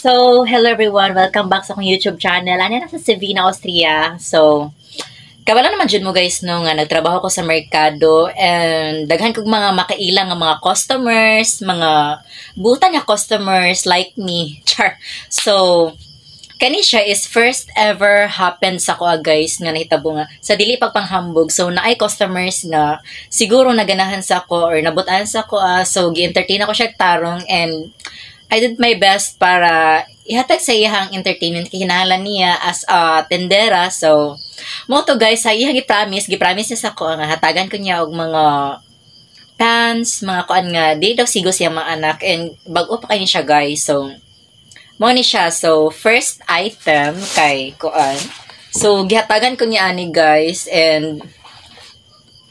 Hello everyone. Welcome back sa akong YouTube channel. Ano na sa Sevina, Austria. Kabalo naman dyan mo guys no nga nagtrabaho ko sa merkado and daghan kong mga makailang nga mga customers, mga buta nga customers like me. Char. Kani siya is first ever happen sa ko guys nga nahitabo nga sa dili pagpanghambog. Naay customers nga siguro naganahan sa ko or nabutaan sa ko gi-entertain ako siya tarong and I did my best para ihatag sa iyang entertainment kinahanglan niya as a tendera. Mo to guys, sa iyang gipromise niya sa ko nga hatagan ko niya og mga pants, mga kuan nga di daw sigo siya mga anak and bag-o pa kay siya guys. Mo ni siya. First item kay kuan. Gihatagan ko niya ani guys and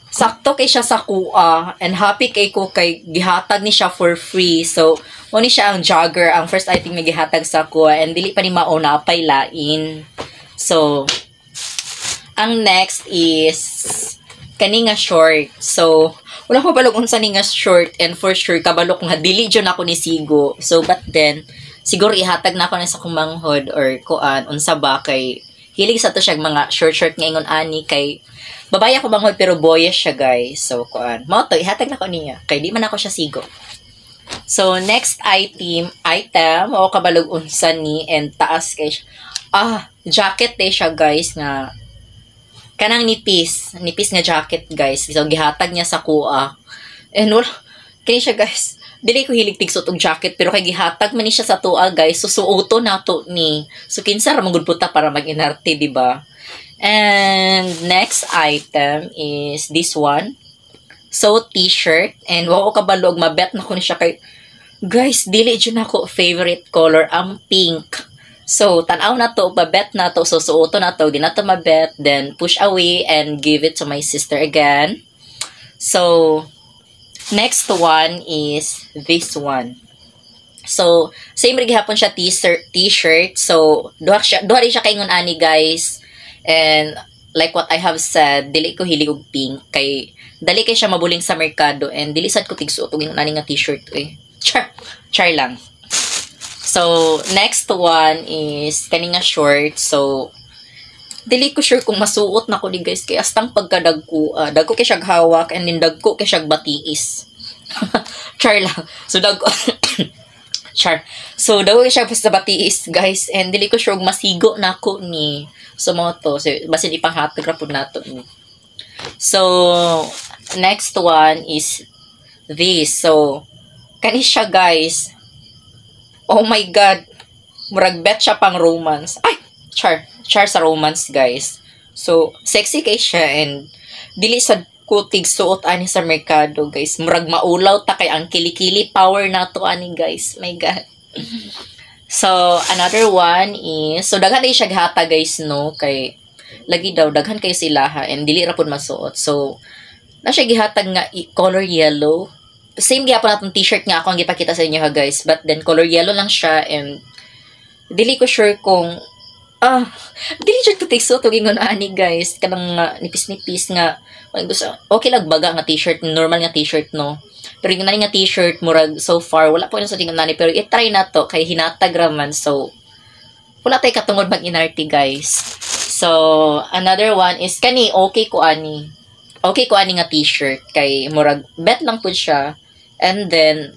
sakto kay siya sa kuha and happy kay ko kay gihatag ni siya for free. Mo ni siya ang jogger, ang first item nga gihatag sa kuha and dili pa ni mauna pay lain. Ang next is kani nga short. Wala ko balog unsa ni nga short and for sure kabalok nga dili jud ako ni sigo. But then siguro ihatag na ako na sa kumanghod or kuan unsa ba kay hilig sa to siya mga short nga ingon ani kay babae ako banghod pero boyish siya guys. Kuan mo to ihatag na ko niya kay di man ako siya sigo. Next item o kabalog unsa ni and taas kay siya. Jacket siya guys nga kanang nipis nga jacket guys. Gihatag niya sa kuha. And wala kay siya guys. Dili ko hilig tigsuot og jacket pero kay gihatag man ni siya sa tuwa guys. Susuoto nato ni. Kinsa ra magud puta para mag-inarte, di ba? And next item is this one. T-shirt and wow kabalog mabet na ko ni siya kay guys dili jud nako favorite color ang pink. Tan-aw na to, babet na to, susuoto na to, di na to mabet, then push away and give it to my sister again. Next one is this one. Same rin gihapon siya t-shirt. Duha rin siya kaingon ani guys. And like what I have said, dili ko hilig og pink kay dali kay siya mabuling sa merkado and dili sad ko tigsuot og ingon ani nga t-shirt Char lang. Next one is kani nga short. Dili ko sure kung masuot na ko ni guys kay astang pagkadagko dagko kay siya hawak and then dagko kay siya batiis. Char lang. Dagko char. Dagko kay siya basta batiis guys and dili ko sure masigo na ko ni mo to. Basin ipanghatag ra pud nato ni. Next one is this. Kani siya guys. Oh my god. Murag bet siya pang romance. Ay, char sa romance guys. Sexy kay siya and dili sad ko tigsuot ani sa merkado guys. Murag maulaw ta kay ang kilikili power nato ani guys. My god. Another one is daghan day siya gihata guys no kay lagi daw daghan kay sila ha and dili ra pud masuot. Na siya gihatag nga color yellow. Same gyapon natong t-shirt nga ako ang gipakita sa inyo ha guys, but then color yellow lang siya and dili ko sure kung dili jud ko tigsuot og ingon ani guys kanang nipis-nipis nga okay lang baga nga t-shirt, normal nga t-shirt no. Pero yung nga t-shirt murag so far wala po na sa tingnan nani pero i-try na to kay hinatag raman wala tay katungod mag-inarty guys. Another one is kani okay ko ani nga t-shirt kay murag bet lang pud siya and then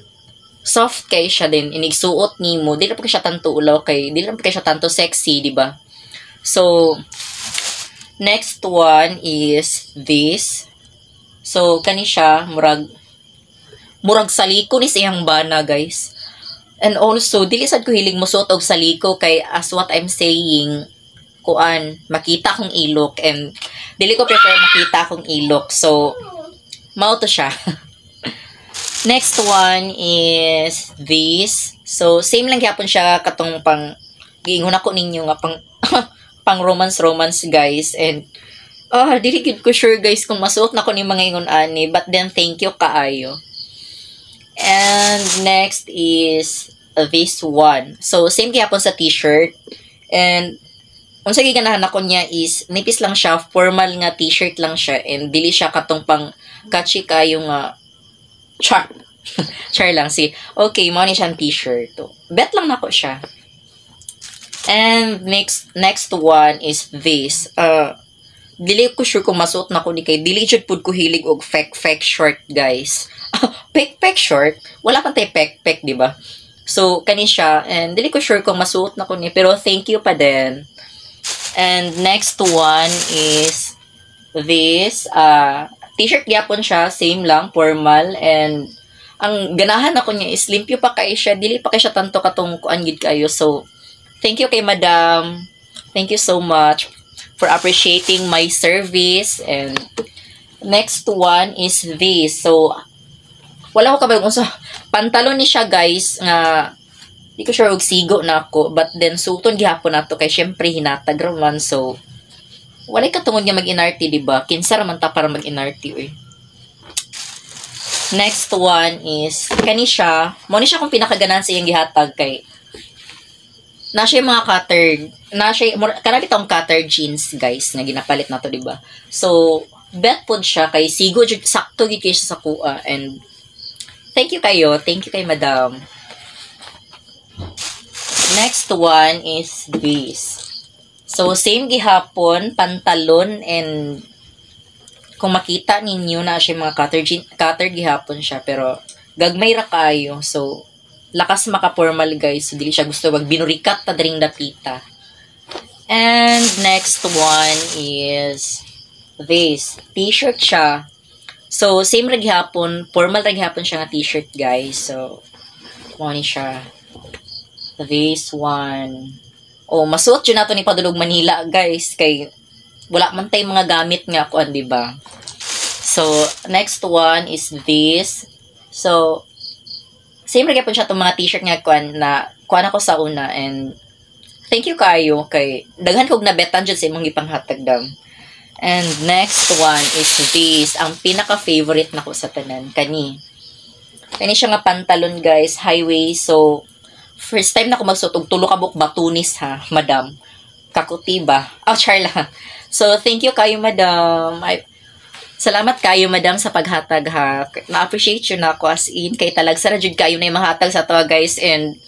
soft kay siya din inigsuot nimo dili pa siya tanto ulaw kay dili pa siya tanto sexy, di ba? Next one is this. Kani siya murag saliko ni siyang bana guys. And also dili sad ko hilig mosuot og saliko kay as what I'm saying kuan makita kong ilok and dili ko prefer makita akong ilok. Mao to siya. Next one is this. Same lang gyapon siya katong pang giingon ako ninyo nga pang romance guys and dili gid ko sure guys kung masuot na ko ni mga ingon ani but then thank you kaayo. And next is this one. Same gyapon sa t-shirt and unsa giganahan ako niya is nipis lang siya, formal nga t-shirt lang siya and dili siya katong pang catchy kayo nga char lang si okay mo ni siyang t-shirt to bet lang nako siya And next one is this. Dili ko sure kung masuot na ko ni kay dili jud pud ko hilig og fake short, guys. Fake short. Wala pang tay fake, di ba? So kani siya and dili ko sure kung masuot na ko ni pero thank you pa din. And next one is this t-shirt gyapon siya, same lang, formal, and ang ganahan ako niya is limpyo pa kay siya, dili pa kay siya tanto katong kuan gid kayo. So thank you kay madam. Thank you so much for appreciating my service. And next one is this. So wala ko kabay kung sa pantalon ni siya, guys, nga di ko sure og sigo na ako, but then suton gihapon nato kay syempre hinatag raman. So walay katungod nga mag-inarty, di ba? Kinsa raman ta para mag-inarty, oy. Next one is kani siya. Mo ni siya kung pinakaganan sa iyang gihatag kay na siya mga cutter, na siya kana bitong cutter jeans, guys, nga ginapalit nato, di ba? So bet pod siya kay sigo jud sakto gid kay siya sa kuha. And thank you kay madam. Next one is this. So same gihapon, pantalon, and kung makita ninyo na siya mga cutter gihapon siya pero gagmay ra kayo. So lakas maka-formal, guys. So dili siya gusto wag binurikat ta dring dapita. And next one is this. T-shirt siya. So same ra gihapon, formal ra gihapon siya nga t-shirt, guys. So mo ni siya. This one. Oh, masuot yun nato ni Padulog Manila, guys. Kay wala man tay mga gamit nga kuan, di ba? So next one is this. So same ra gyapon siya tong mga t-shirt nga kuan na kuan ako sa una. And thank you kayo kay daghan kog nabetan jud sa imong ipanghatag dam. And next one is this. Ang pinaka-favorite nako sa tanan kani. Kani siya nga pantalon, guys, highway. So first time na ako magsuot og tulo ka buok batunis, ha, madam. Kakuti ba? Oh, char lang. So thank you kayo, madam. Salamat kayo, madam, sa paghatag, ha. Na-appreciate yun ako as in. Kay talag sa jud kayo na yung mahatag sa to, guys. And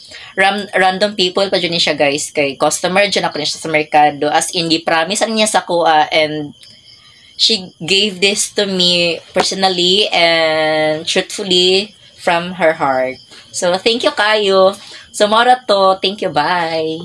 random people pa dyan siya, guys. Kay customer dyan ako niya sa merkado. As in, gi-promise niya sa kuha. And she gave this to me personally and truthfully from her heart. So thank you kayo. So mora to. Thank you. Bye.